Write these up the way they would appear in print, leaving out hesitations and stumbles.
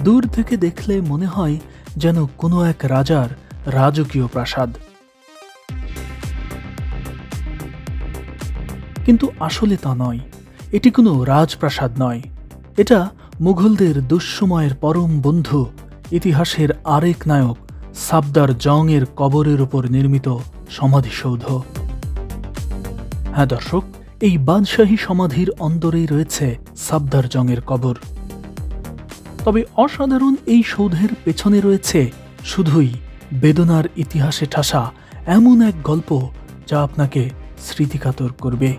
দূর থেকে দেখলে মনে হয় যেন কোনো এক রাজার রাজকীয় প্রাসাদ। কিন্তু আসলে তা নয়, এটি কোনো রাজপ্রাসাদ নয়, এটা মুঘলদের দুঃসময়ের পরম বন্ধু, ইতিহাসের আরেক নায়ক সাফদার জং এর কবরের উপর নির্মিত সমাধিসৌধ। হ্যাঁ দর্শক, এই বাদশাহী সমাধির অন্দরেই রয়েছে সাফদার জং এর কবর। তবে অসাধারণ এই সৌধের পেছনে রয়েছে শুধুই বেদনার ইতিহাসে ঠাসা এমন এক গল্প যা আপনাকে স্মৃতিকাতর করবে।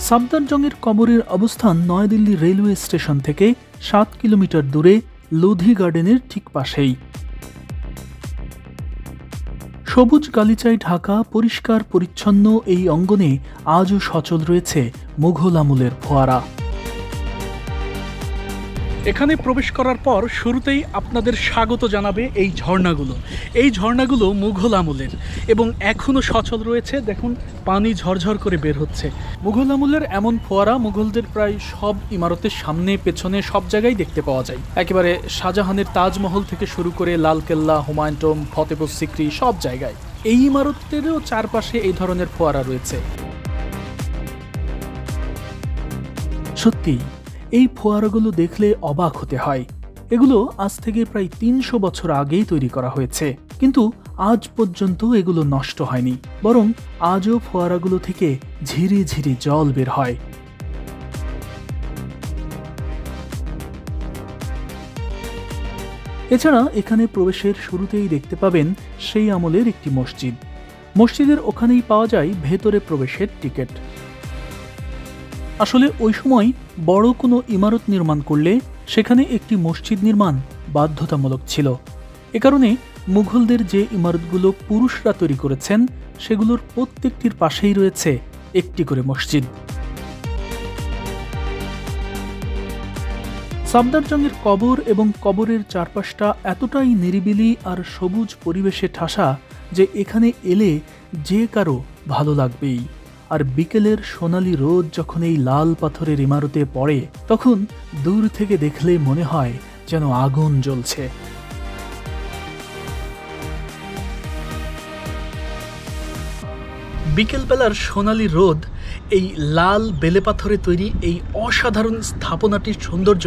সাফদার জং এর কবরের অবস্থান নয়াদিল্লি রেলওয়ে স্টেশন থেকে 7 কিলোমিটার দূরে লোধি গার্ডেনের ঠিক পাশেই। সবুজ গালিচায় ঢাকা পরিষ্কার পরিচ্ছন্ন এই অঙ্গনে আজও সচল রয়েছে মুঘল আমলের ফোয়ারা। এখানে প্রবেশ করার পর শুরুতেই আপনাদের স্বাগত জানাবে এই ঝর্ণাগুলো। এই ঝর্ণাগুলো মুঘল আমলের এবং এখনও সচল রয়েছে। দেখুন, পানি ঝরঝর করে বের হচ্ছে। মুঘল আমলের এমন ফোয়ারা মুঘলদের প্রায় সব ইমারতের সামনে পেছনে সব জায়গায় দেখতে পাওয়া যায়। একেবারে শাহজাহানের তাজমহল থেকে শুরু করে লালকেল্লা, হুমায়ুন টোম্ব, ফতেপুর সিক্রি সব জায়গায়। এই ইমারতেরও চারপাশে এই ধরনের ফোয়ারা রয়েছে। সত্যি এই ফোয়ারাগুলো দেখলে অবাক হতে হয়। এগুলো আজ থেকে প্রায় 300 বছর আগেই তৈরি করা হয়েছে, কিন্তু আজ পর্যন্ত এগুলো নষ্ট হয়নি, বরং আজও ফোয়ারাগুলো থেকে ঝিরি ঝিরি জল বের হয়। এছাড়া এখানে প্রবেশের শুরুতেই দেখতে পাবেন সেই আমলের একটি মসজিদ। মসজিদের ওখানেই পাওয়া যায় ভেতরে প্রবেশের টিকিট। আসলে ওই সময় বড় কোনো ইমারত নির্মাণ করলে সেখানে একটি মসজিদ নির্মাণ বাধ্যতামূলক ছিল। এ কারণে মুঘলদের যে ইমারতগুলো পুরুষরা তৈরি করেছেন সেগুলোর প্রত্যেকটির পাশেই রয়েছে একটি করে মসজিদ। সাফদার জং এর কবর এবং কবরের চারপাশটা এতটাই নিরিবিলি আর সবুজ পরিবেশে ঠাসা যে এখানে এলে যে কারো ভালো লাগবেই। আর বিকেলের সোনালি রোদ যখন এই লাল পাথরের ইমারতে পড়ে তখন দূর থেকে দেখলে মনে হয় যেন আগুন জ্বলছে। বিকেলবেলার সোনালি রোদ এই লাল বেলে পাথরে তৈরি এই অসাধারণ স্থাপনাটির সৌন্দর্য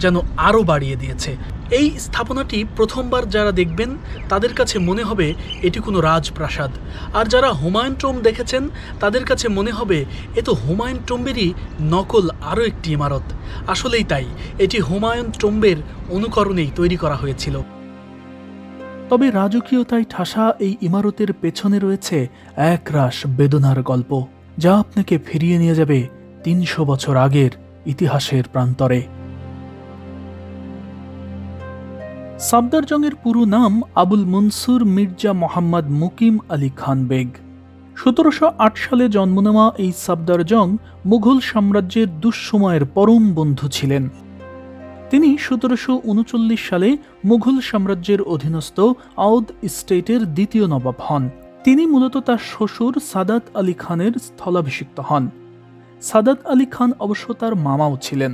যেন আরও বাড়িয়ে দিয়েছে। এই স্থাপনাটি প্রথমবার যারা দেখবেন তাদের কাছে মনে হবে এটি কোনো রাজপ্রাসাদ, আর যারা হুমায়ুন টোম্ব দেখেছেন তাদের কাছে মনে হবে এ তো হুমায়ুন টোম্বেরই নকল আরও একটি ইমারত। আসলেই তাই, এটি হুমায়ুন টোম্বের অনুকরণেই তৈরি করা হয়েছিল। তবে রাজকীয়তায় ঠাসা এই ইমারতের পেছনে রয়েছে একরাশ বেদনার গল্প, যা আপনাকে ফিরিয়ে নিয়ে যাবে 300 বছর আগের ইতিহাসের প্রান্তরে। সাফদার জং এর পুরো নাম আবুল মনসুর মির্জা মোহাম্মদ মুকিম আলী খান বেগ। 1708 সালে জন্ম নেওয়া এই সাফদার জং মুঘল সাম্রাজ্যের দুঃসময়ের পরম বন্ধু ছিলেন। তিনি 1739 সালে মুঘল সাম্রাজ্যের অধীনস্থ আওধ স্টেটের দ্বিতীয় নবাব হন। তিনি মূলত তার শ্বশুর সাদাত আলী খানের স্থলাভিষিক্ত হন। সাদাত আলী খান অবশ্য তার মামাও ছিলেন,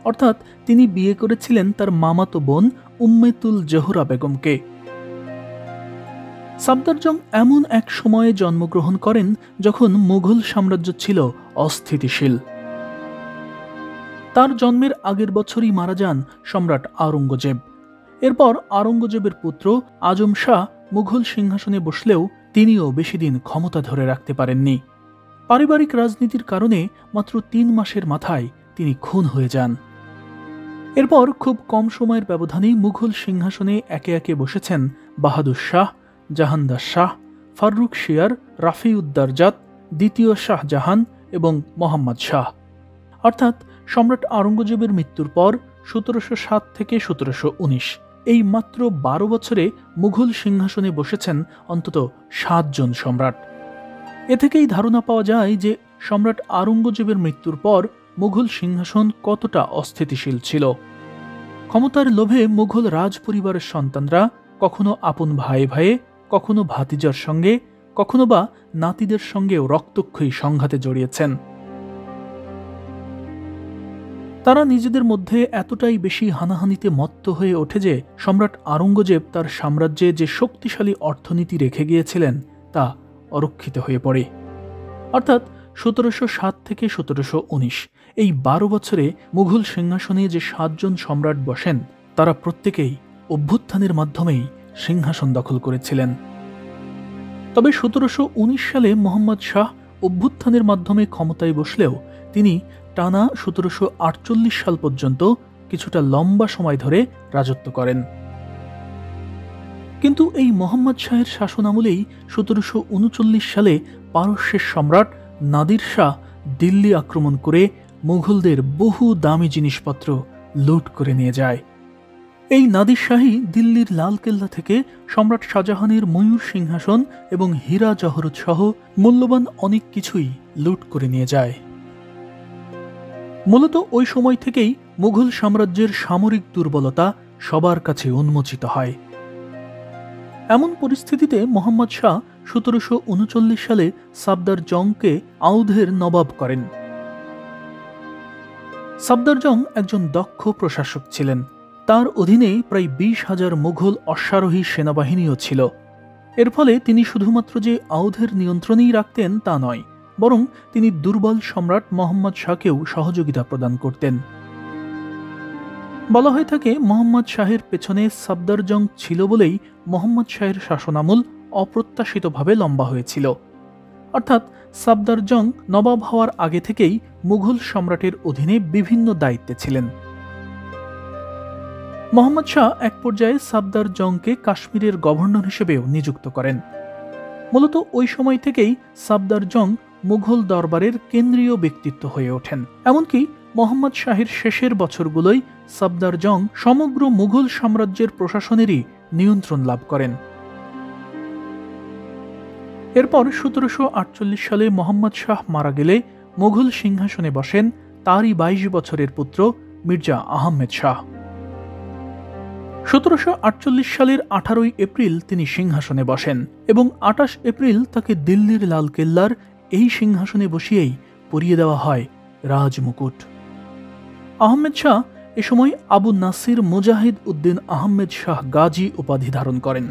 অর্থাৎ তিনি বিয়ে করেছিলেন তার মামাতো বোন উম্মেতুল জোহরা বেগমকে। সাফদার জং এমন এক সময়ে জন্মগ্রহণ করেন যখন মুঘল সাম্রাজ্য ছিল অস্থিতিশীল। তার জন্মের আগের বছরই মারা যান সম্রাট আওরঙ্গজেব। এরপর আওরঙ্গজেবের পুত্র আজম শাহ মুঘল সিংহাসনে বসলেও তিনিও বেশি দিন ক্ষমতা ধরে রাখতে পারেননি। পারিবারিক রাজনীতির কারণে মাত্র 3 মাসের মাথায় তিনি খুন হয়ে যান। এরপর খুব কম সময়ের ব্যবধানেই মুঘল সিংহাসনে একে একে বসেছেন বাহাদুর শাহ, জাহানদার শাহ, ফারুক শিয়ার, রাফিউদ্দারজাত, দ্বিতীয় শাহজাহান এবং মোহাম্মদ শাহ। অর্থাৎ সম্রাট আওরঙ্গজেবের মৃত্যুর পর 1707 থেকে 1719 এই মাত্র 12 বছরে মুঘল সিংহাসনে বসেছেন অন্তত 7 জন সম্রাট। এ থেকেই ধারণা পাওয়া যায় যে সম্রাট আওরঙ্গজেবের মৃত্যুর পর মুঘল সিংহাসন কতটা অস্থিতিশীল ছিল। ক্ষমতার লোভে মুঘল রাজ পরিবারের সন্তানরা কখনো আপন ভাই ভাইয়ে, কখনো ভাতিজার সঙ্গে, কখনো বা নাতিদের সঙ্গেও রক্তক্ষয়ী সংঘাতে জড়িয়েছেন। তারা নিজেদের মধ্যে এতটাই বেশি হানাহানিতে মত্ত হয়ে ওঠে যে সম্রাট আওরঙ্গজেব তার সাম্রাজ্যে যে শক্তিশালী অর্থনীতি রেখে গিয়েছিলেন তা অরক্ষিত হয়ে পড়ে। অর্থাৎ 1707 থেকে 1719 এই 12 বছরে মুঘল সিংহাসনে যে 7 জন সম্রাট বসেন তারা প্রত্যেকেই অভ্যুত্থানের মাধ্যমেই সিংহাসন দখল করেছিলেন। তবে 1719 সালে মোহাম্মদ শাহ অভ্যুত্থানের মাধ্যমে ক্ষমতায় বসলেও তিনি টানা 1748 সাল পর্যন্ত কিছুটা লম্বা সময় ধরে রাজত্ব করেন। কিন্তু এই মোহাম্মদ শাহের শাসনামলেই 1739 সালে পারস্যের সম্রাট নাদির শাহ দিল্লি আক্রমণ করে মুঘলদের বহু দামি জিনিসপত্র লুট করে নিয়ে যায়। এই নাদির শাহী দিল্লির লালকেল্লা থেকে সম্রাট শাহজাহানের ময়ূর সিংহাসন এবং হীরা জহরত সহ মূল্যবান অনেক কিছুই লুট করে নিয়ে যায়। মূলত ওই সময় থেকেই মুঘল সাম্রাজ্যের সামরিক দুর্বলতা সবার কাছে উন্মোচিত হয়। এমন পরিস্থিতিতে মোহাম্মদ শাহ 1739 সালে সাফদার জংকে আউধের নবাব করেন। সাফদার জং একজন দক্ষ প্রশাসক ছিলেন। তার অধীনে প্রায় 20,000 মুঘল অশ্বারোহী সেনাবাহিনীও ছিল। এর ফলে তিনি শুধুমাত্র যে আউধের নিয়ন্ত্রণেই রাখতেন তা নয়, বরং তিনি দুর্বল সম্রাট মোহাম্মদ শাহকেও সহযোগিতা প্রদান করতেন। বলা হয়ে থাকে মোহাম্মদ শাহের পেছনে সাফদার জং ছিল বলেই মোহাম্মদ শাহের শাসনামল অপ্রত্যাশিতভাবে লম্বা হয়েছিল। অর্থাৎ সাফদার জং নবাব হওয়ার আগে থেকেই মুঘল সম্রাটের অধীনে বিভিন্ন দায়িত্বে ছিলেন। মোহাম্মদ শাহ এক পর্যায়ে সাফদার জংকে কাশ্মীরের গভর্নর হিসেবেও নিযুক্ত করেন। মূলত ওই সময় থেকেই সাফদার জং মুঘল দরবারের কেন্দ্রীয় ব্যক্তিত্ব হয়ে ওঠেন। এমনকি মোহাম্মদ শাহের শেষের বছরগুলোই সাফদার জং সমগ্র মুঘল সাম্রাজ্যের প্রশাসনেরই নিয়ন্ত্রণ লাভ করেন। এরপর 1748 সালে মোহাম্মদ শাহ মারা গেলে মুঘল সিংহাসনে বসেন তারই 22 বছরের পুত্র মির্জা আহমেদ শাহ। 1748 সালের 18 এপ্রিল তিনি সিংহাসনে বসেন এবং 28 এপ্রিল তাকে দিল্লির লালকেল্লার এই সিংহাসনে বসিয়েই পরিয়ে দেওয়া হয় রাজমুকুট। আহমেদ শাহ এ সময় আবু নাসির মুজাহিদ উদ্দিন আহমেদ শাহ গাজী উপাধি ধারণ করেন।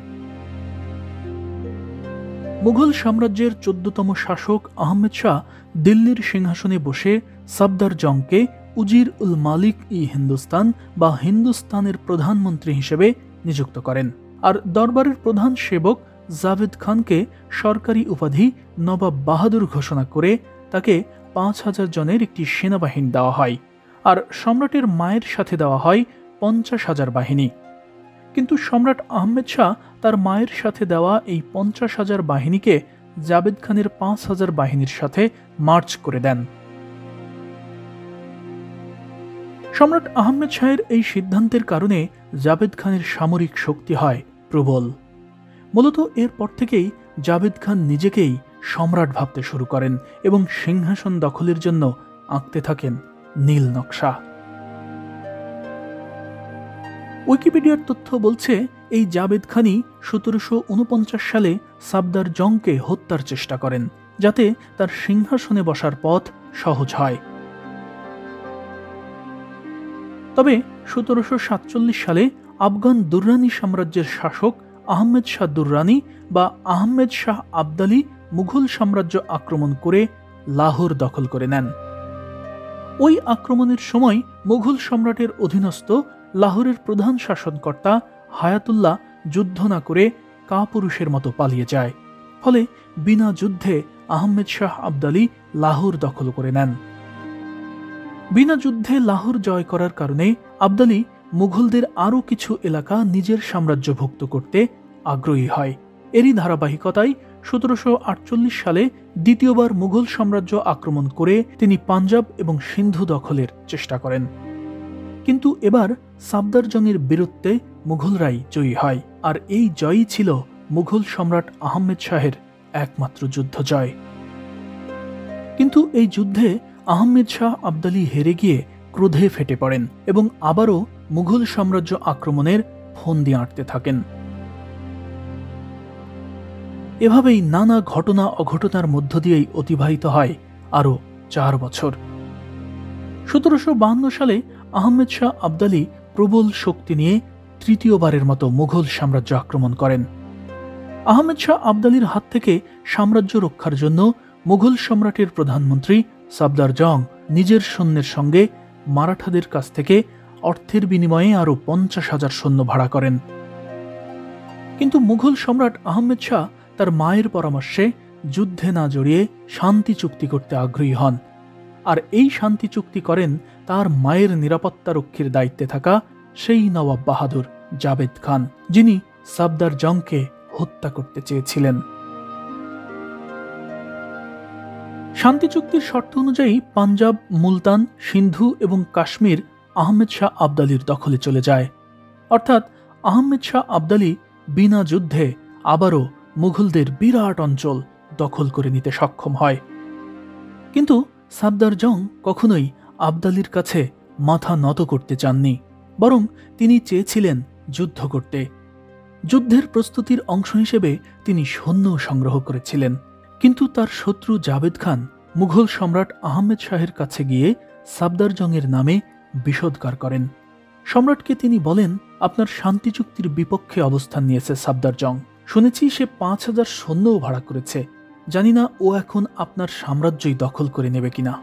মুঘল সাম্রাজ্যের 14তম শাসক আহমেদ শাহ দিল্লির সিংহাসনে বসে সাফদার জংকে উজির উল মালিক ই হিন্দুস্তান বা হিন্দুস্তানের প্রধানমন্ত্রী হিসেবে নিযুক্ত করেন। আর দরবারের প্রধান সেবক জাভেদ খানকে সরকারি উপাধি নবাব বাহাদুর ঘোষণা করে তাকে 5,000 জনের একটি সেনাবাহিনী দেওয়া হয়। আর সম্রাটের মায়ের সাথে দেওয়া হয় 50,000 বাহিনী। কিন্তু সম্রাট আহমেদ শাহ তার মায়ের সাথে দেওয়া এই 50,000 বাহিনীকে জাভেদ খানের 5,000 বাহিনীর সাথে মার্চ করে দেন। সম্রাট আহমেদ শাহের এই সিদ্ধান্তের কারণে জাভেদ খানের সামরিক শক্তি হয় প্রবল। মূলত এরপর থেকেই জাভেদ খান নিজেকেই সম্রাট ভাবতে শুরু করেন এবং সিংহাসন দখলের জন্য আঁকতে থাকেন নীল নকশা। উইকিপিডিয়ার তথ্য বলছে এই জাভেদ খানই 1749 সালে সাফদার জংকে হত্যার চেষ্টা করেন, যাতে তার সিংহাসনে বসার পথ সহজ হয়। তবে 1747 সালে আফগান দুররানি সাম্রাজ্যের শাসক আহমেদ শাহ দুররানি বা আহমেদ শাহ আবদালি মুঘল সাম্রাজ্য আক্রমণ করে লাহোর দখল করে নেন। ওই আক্রমণের সময় মুঘল সম্রাটের অধীনস্থ লাহোরের প্রধান শাসনকর্তা হায়াতুল্লাহ যুদ্ধ না করে কাপুরুষের মতো পালিয়ে যায়। ফলে বিনা যুদ্ধে আহমেদ শাহ আবদালি লাহোর দখল করে নেন। বিনা যুদ্ধে লাহোর জয় করার কারণে আবদালি মুঘলদের আরও কিছু এলাকা নিজের সাম্রাজ্যভুক্ত করতে আগ্রহী হয়। এরই ধারাবাহিকতায় 1748 সালে দ্বিতীয়বার মুঘল সাম্রাজ্য আক্রমণ করে তিনি পাঞ্জাব এবং সিন্ধু দখলের চেষ্টা করেন। কিন্তু এবার সাফদার জংয়ের বীরত্বে মুঘলরাই জয়ী হয়, আর এই জয়ই ছিল মুঘল সম্রাট আহমেদ শাহের একমাত্র যুদ্ধ জয়। কিন্তু এই যুদ্ধে আহমেদ শাহ আবদালি হেরে গিয়ে ক্রোধে ফেটে পড়েন এবং আবারও মুঘল সাম্রাজ্য আক্রমণের ফন্দি আঁটতে থাকেন। এভাবেই নানা ঘটনা অঘটনার মধ্য দিয়েই অতিবাহিত হয় আরও 4 বছর। 1752 সালে আহমেদ শাহ আবদালী প্রবল শক্তি নিয়ে তৃতীয়বারের মতো মুঘল সাম্রাজ্য আক্রমণ করেন। আহমেদ শাহ আবদালীর হাত থেকে সাম্রাজ্য রক্ষার জন্য মুঘল সম্রাটের প্রধানমন্ত্রী সাফদার জং নিজের সৈন্যের সঙ্গে মারাঠাদের কাছ থেকে অর্থের বিনিময়ে আরও 50,000 সৈন্য ভাড়া করেন। কিন্তু মুঘল সম্রাট আহমেদ শাহ তার মায়ের পরামর্শে যুদ্ধে না জড়িয়ে শান্তি চুক্তি করতে আগ্রহী হন, আর এই শান্তি চুক্তি করেন তার মায়ের নিরাপত্তা রক্ষীর দায়িত্বে থাকা সেই নবাব বাহাদুর জাবেদ খান, যিনি সাফদার জংকে হত্যা করতে চেয়েছিলেন। শান্তি চুক্তির শর্ত অনুযায়ী পাঞ্জাব, মুলতান, সিন্ধু এবং কাশ্মীর আহমেদ শাহ আবদালীর দখলে চলে যায়। অর্থাৎ আহমেদ শাহ আবদালী বিনা যুদ্ধে আবারও মুঘলদের বিরাট অঞ্চল দখল করে নিতে সক্ষম হয়। কিন্তু সাফদার জং কখনোই আবদালীর কাছে মাথা নত করতে চাননি, বরং তিনি চেয়েছিলেন যুদ্ধ করতে। যুদ্ধের প্রস্তুতির অংশ হিসেবে তিনি সৈন্য সংগ্রহ করেছিলেন। কিন্তু তার শত্রু জাবেদ খান মুঘল সম্রাট আহমেদ শাহের কাছে গিয়ে সাফদার জংয়ের নামে বিষোদগার করেন। সম্রাটকে তিনি বলেন, আপনার শান্তি চুক্তির বিপক্ষে অবস্থান নিয়েছে সাফদার জং। শুনেছি সে 5,000 সৈন্যও ভাড়া করেছে। জানি না ও এখন আপনার সাম্রাজ্যই দখল করে নেবে কিনা।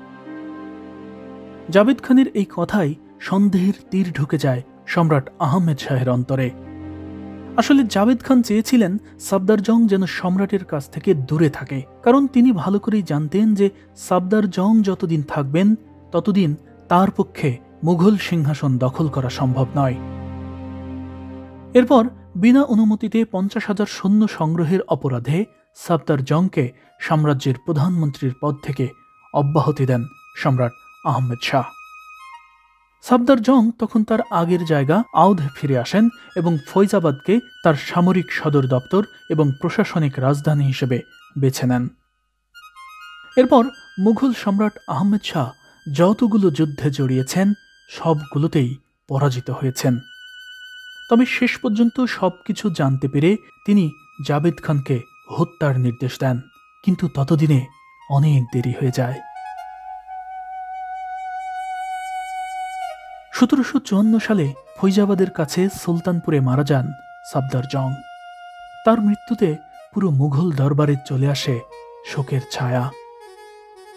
জাবেদ খানের এই কথাই সন্দেহের তীর ঢুকে যায় সম্রাট আহমেদ শাহের অন্তরে। আসলে জাবেদ খান চেয়েছিলেন সাফদার জং যেন সম্রাটের কাছ থেকে দূরে থাকে, কারণ তিনি ভালো করেই জানতেন যে সাফদার জং যতদিন থাকবেন ততদিন তার পক্ষে মুঘল সিংহাসন দখল করা সম্ভব নয়। এরপর বিনা অনুমতিতে 50,000 সৈন্য সংগ্রহের অপরাধে সাফদার জংকে সাম্রাজ্যের প্রধানমন্ত্রীর পদ থেকে অব্যাহতি দেন সম্রাট আহমেদ শাহ। সাফদার জং তখন তার আগের জায়গা আওধ ফিরে আসেন এবং ফৈজাবাদকে তার সামরিক সদর দপ্তর এবং প্রশাসনিক রাজধানী হিসেবে বেছে নেন। এরপর মুঘল সম্রাট আহমেদ শাহ যতগুলো যুদ্ধে জড়িয়েছেন সবগুলোতেই পরাজিত হয়েছেন। তবে শেষ পর্যন্ত সবকিছু জানতে পেরে তিনি জাবেদ খানকে হত্যার নির্দেশ দেন, কিন্তু ততদিনে অনেক দেরি হয়ে যায়। 1754 সালে ফৈজাবাদের কাছে সুলতানপুরে মারা যান সাফদার জং। তার মৃত্যুতে পুরো মুঘল দরবারে চলে আসে শোকের ছায়া।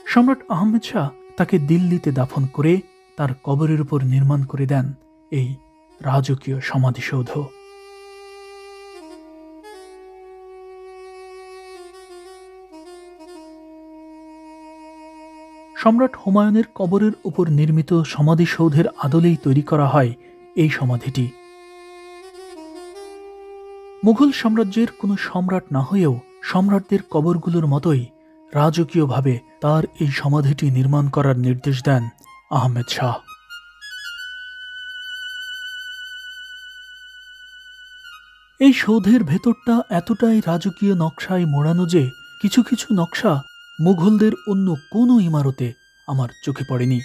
সম্রাট আহমেদ শাহ তাকে দিল্লিতে দাফন করে তার কবরের উপর নির্মাণ করে দেন এই রাজকীয় সমাধিসৌধ। সম্রাট হুমায়ুনের কবরের উপর নির্মিত সমাধিসৌধের আদলেই তৈরি করা হয় এই সমাধিটি। মুঘল সাম্রাজ্যের কোনো সম্রাট না হয়েও সম্রাটদের কবরগুলোর মতোই রাজকীয়ভাবে তার এই সমাধিটি নির্মাণ করার নির্দেশ দেন আহমেদ শাহ। এই সৌধের ভেতরটা এতটাই রাজকীয় নকশায় মোড়ানো যে কিছু কিছু নকশা মুঘলদের অন্য কোনো ইমারতে আমার চোখে পড়েনি।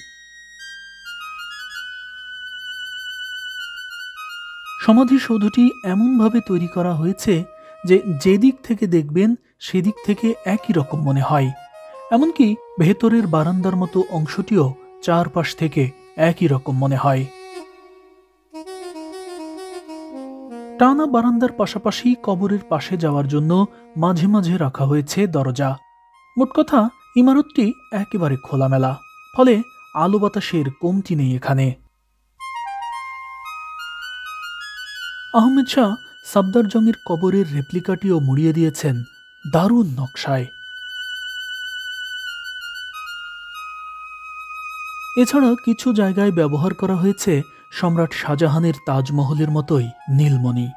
সমাধিসৌধটি এমনভাবে তৈরি করা হয়েছে যে যেদিক থেকে দেখবেন সেদিক থেকে একই রকম মনে হয়। এমনকি ভেতরের বারান্দার মতো অংশটিও চারপাশ থেকে একই রকম মনে হয়। টানা বারান্দার পাশাপাশি কবরের পাশে যাওয়ার জন্য মাঝে মাঝে রাখা হয়েছে দরজা। মোট কথা ইমারতটি একেবারে খোলামেলা, ফলে আলো বাতাসের কমতি নেই এখানে। আহমেদ শাহ সাফদার জংয়ের কবরের রেপ্লিকাটিও মুড়িয়ে দিয়েছেন দারুণ নকশায়। এছাড়া কিছু জায়গায় ব্যবহার করা হয়েছে সম্রাট শাহজাহানের তাজমহলের মতোই নীলমণি।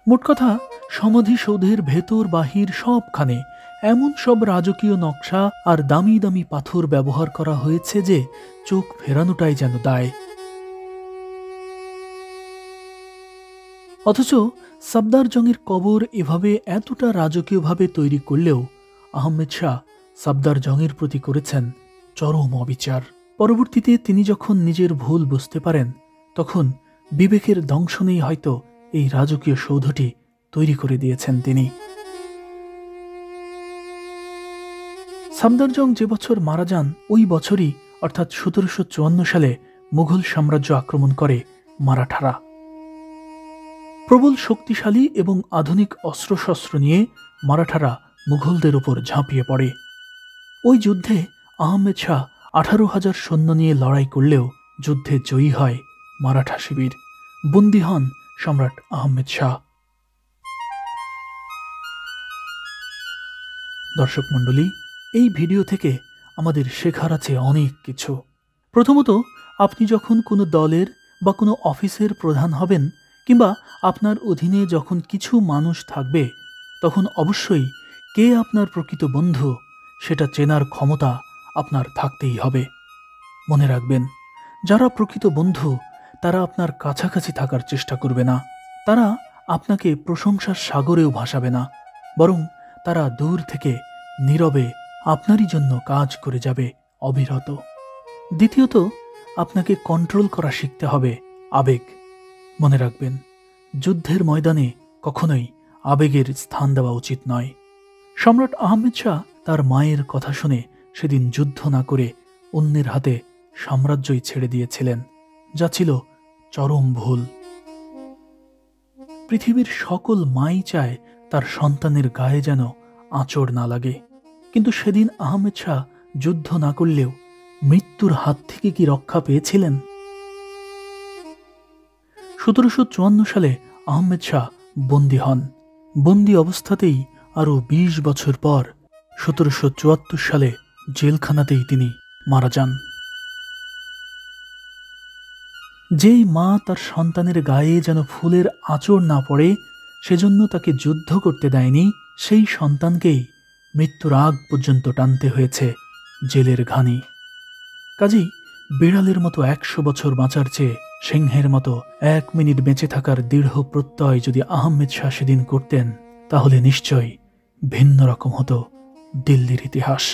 মোট কথা সমাধিসৌধের ভেতর বাহির সবখানে এমন সব রাজকীয় নকশা আর দামি দামি পাথর ব্যবহার করা হয়েছে যে চোখ ফেরানোটাই যেন দায়। অথচ সাফদার জংয়ের কবর এভাবে এতটা রাজকীয়ভাবে তৈরি করলেও আহমেদ শাহ সাফদার জংয়ের প্রতি করেছেন চরম অবিচার। পরবর্তীতে তিনি যখন নিজের ভুল বুঝতে পারেন তখন বিবেকের দংশনেই হয়তো এই রাজকীয় সৌধটি তৈরি করে দিয়েছেন তিনি। সাফদারজং যে বছর মারা যান ওই বছরই অর্থাৎ 1754 সালে মুঘল সাম্রাজ্য আক্রমণ করে মারাঠারা। প্রবল শক্তিশালী এবং আধুনিক অস্ত্রশস্ত্র নিয়ে মারাঠারা মুঘলদের উপর ঝাঁপিয়ে পড়ে। ওই যুদ্ধে আহমেদ শাহ 18,000 সৈন্য নিয়ে লড়াই করলেও যুদ্ধে জয়ী হয় মারাঠা শিবির, বন্দী হন সম্রাট আহমেদ শাহ। দর্শক মণ্ডলী, এই ভিডিও থেকে আমাদের শেখার আছে অনেক কিছু। প্রথমত, আপনি যখন কোনো দলের বা কোনো অফিসের প্রধান হবেন কিংবা আপনার অধীনে যখন কিছু মানুষ থাকবে, তখন অবশ্যই কে আপনার প্রকৃত বন্ধু সেটা চেনার ক্ষমতা আপনার থাকতেই হবে। মনে রাখবেন, যারা প্রকৃত বন্ধু তারা আপনার কাছাকাছি থাকার চেষ্টা করবে না, তারা আপনাকে প্রশংসার সাগরেও ভাসাবে না, বরং তারা দূর থেকে নীরবে আপনারই জন্য কাজ করে যাবে অবিরত। দ্বিতীয়ত, আপনাকে কন্ট্রোল করা শিখতে হবে আবেগ। মনে রাখবেন, যুদ্ধের ময়দানে কখনোই আবেগের স্থান দেওয়া উচিত নয়। সম্রাট আহমেদ শাহ তার মায়ের কথা শুনে সেদিন যুদ্ধ না করে অন্যের হাতে সাম্রাজ্যই ছেড়ে দিয়েছিলেন, যা ছিল চরম ভুল। পৃথিবীর সকল মাই চায় তার সন্তানের গায়ে যেন আঁচড় না লাগে, কিন্তু সেদিন আহমেদ শাহ যুদ্ধ না করলেও মৃত্যুর হাত থেকে কি রক্ষা পেয়েছিলেন? 1754 সালে আহমেদ শাহ বন্দী হন। বন্দী অবস্থাতেই আরও 20 বছর পর 1774 সালে জেলখানাতেই তিনি মারা যান। যেই মা তার সন্তানের গায়ে যেন ফুলের আঁচড় না পড়ে সেজন্য তাকে যুদ্ধ করতে দেয়নি, সেই সন্তানকেই মৃত্যুর আগ পর্যন্ত টানতে হয়েছে জেলের ঘানি। কাজেই বিড়ালের মতো 100 বছর বাঁচার চেয়ে সিংহের মতো 1 মিনিট বেঁচে থাকার দৃঢ় প্রত্যয় যদি আহমেদ শাহ সেদিন করতেন, তাহলে নিশ্চয়ই ভিন্ন রকম হতো দিল্লির ইতিহাস।